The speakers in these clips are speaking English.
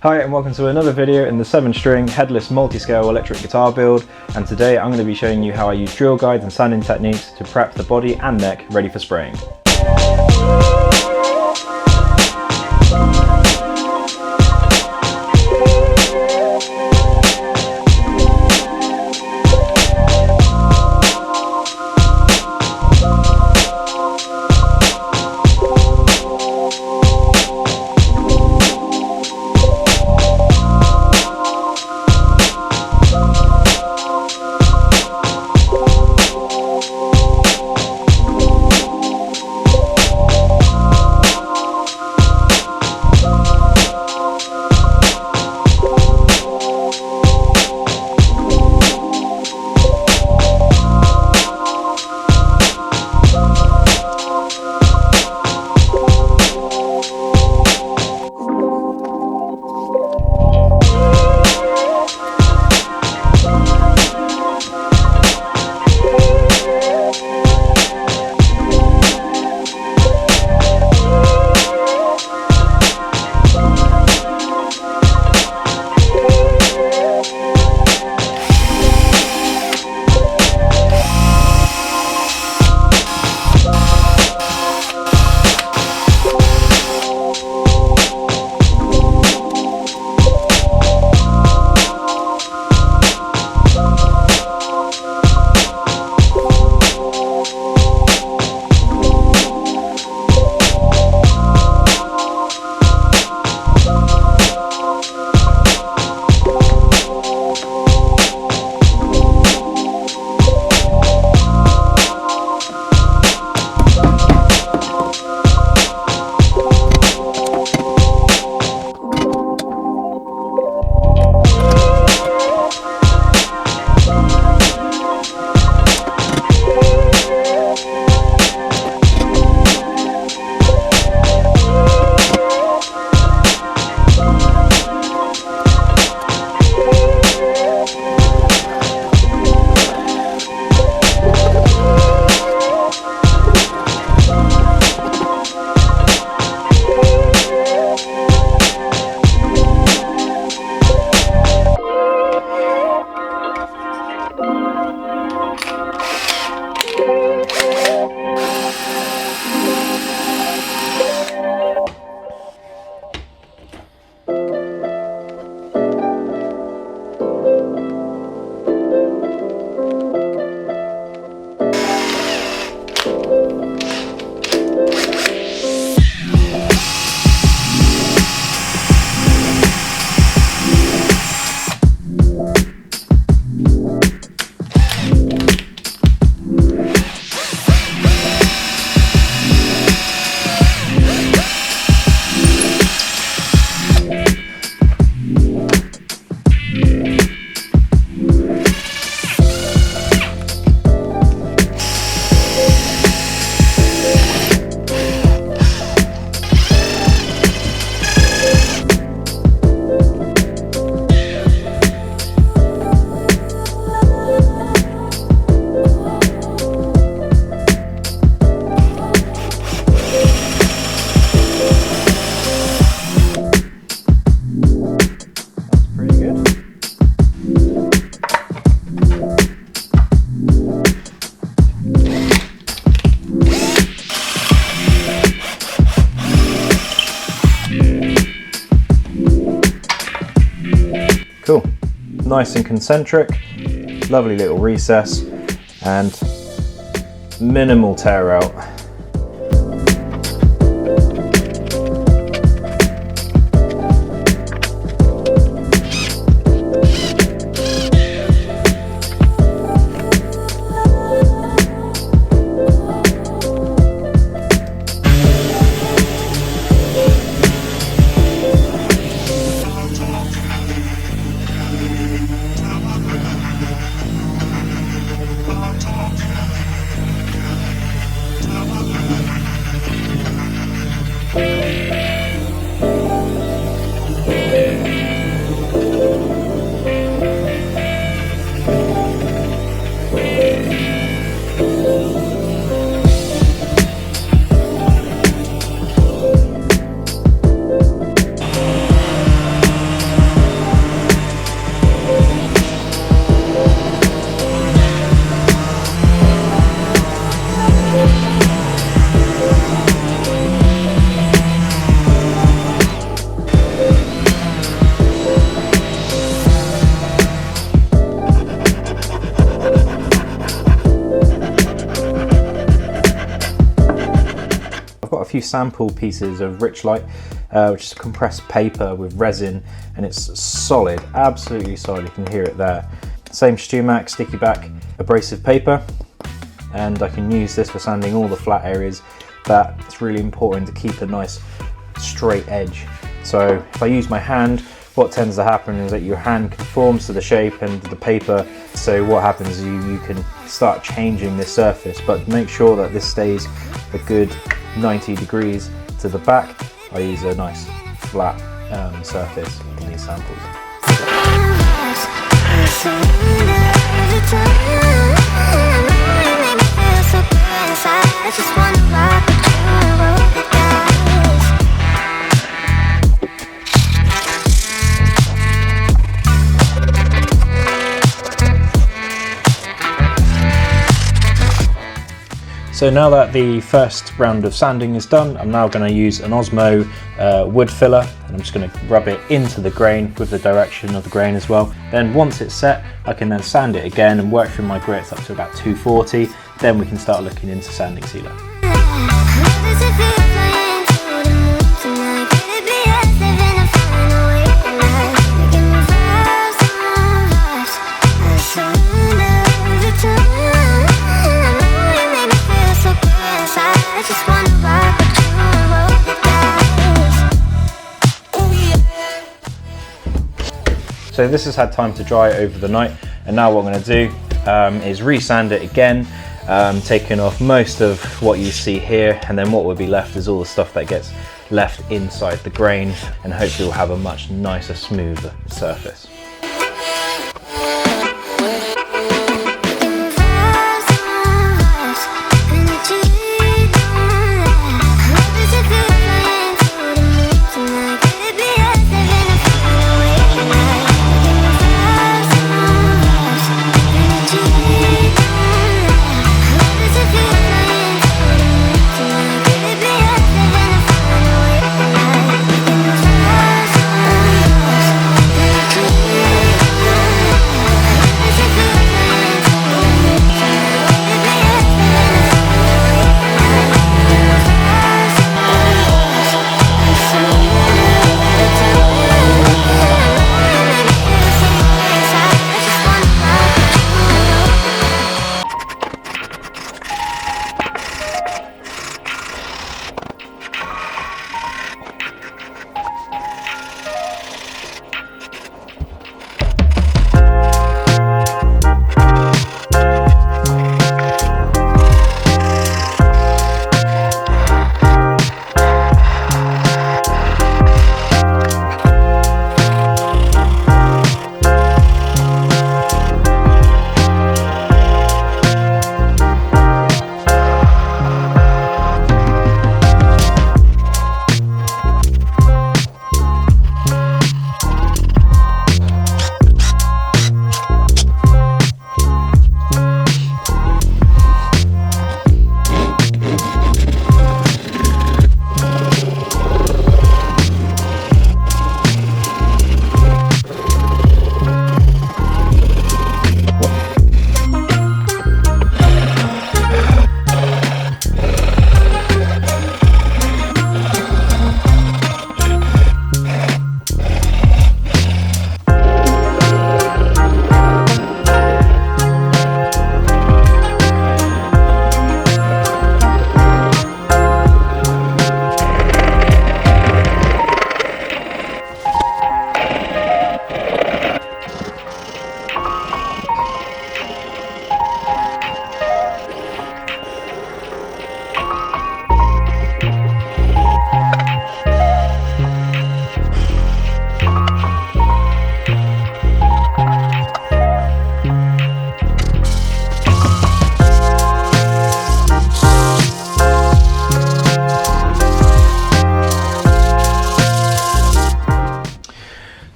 Hi and welcome to another video in the 7-string Headless Multiscale electric guitar build, and today I'm going to be showing you how I use drill guides and sanding techniques to prep the body and neck ready for spraying. Cool, nice and concentric, lovely little recess and minimal tear out. few sample pieces of Richlight, which is compressed paper with resin, and it's solid, absolutely solid. You can hear it there. Same StewMac sticky back abrasive paper, and I can use this for sanding all the flat areas. That it's really important to keep a nice straight edge. So if I use my hand, what tends to happen is that your hand conforms to the shape and the paper. So what happens is you can start changing this surface, but make sure that this stays a good 90 degrees to the back. I use a nice flat surface in these samples. So now that the first round of sanding is done, I'm now going to use an Osmo wood filler, and I'm just going to rub it into the grain with the direction of the grain as well. Then once it's set, I can then sand it again and work through my grits up to about 240. Then we can start looking into sanding sealer. So this has had time to dry over the night, and now what I'm going to do is resand it again, taking off most of what you see here, and then what will be left is all the stuff that gets left inside the grain, and hopefully we'll have a much nicer, smoother surface.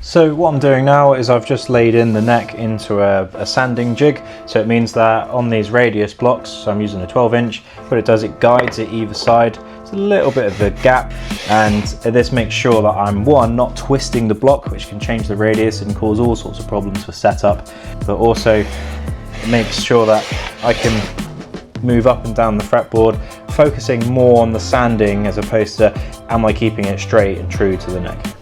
So what I'm doing now is I've just laid in the neck into a sanding jig. So it means that on these radius blocks, so I'm using a 12-inch, what it does, it guides it either side. It's a little bit of a gap, and this makes sure that I'm, one, not twisting the block, which can change the radius and cause all sorts of problems for setup, but also it makes sure that I can move up and down the fretboard focusing more on the sanding as opposed to am I keeping it straight and true to the neck.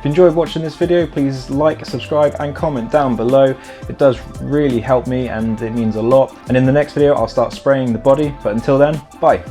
If you enjoyed watching this video, please like, subscribe and comment down below. It does really help me and it means a lot. And in the next video I'll start spraying the body, but until then, bye.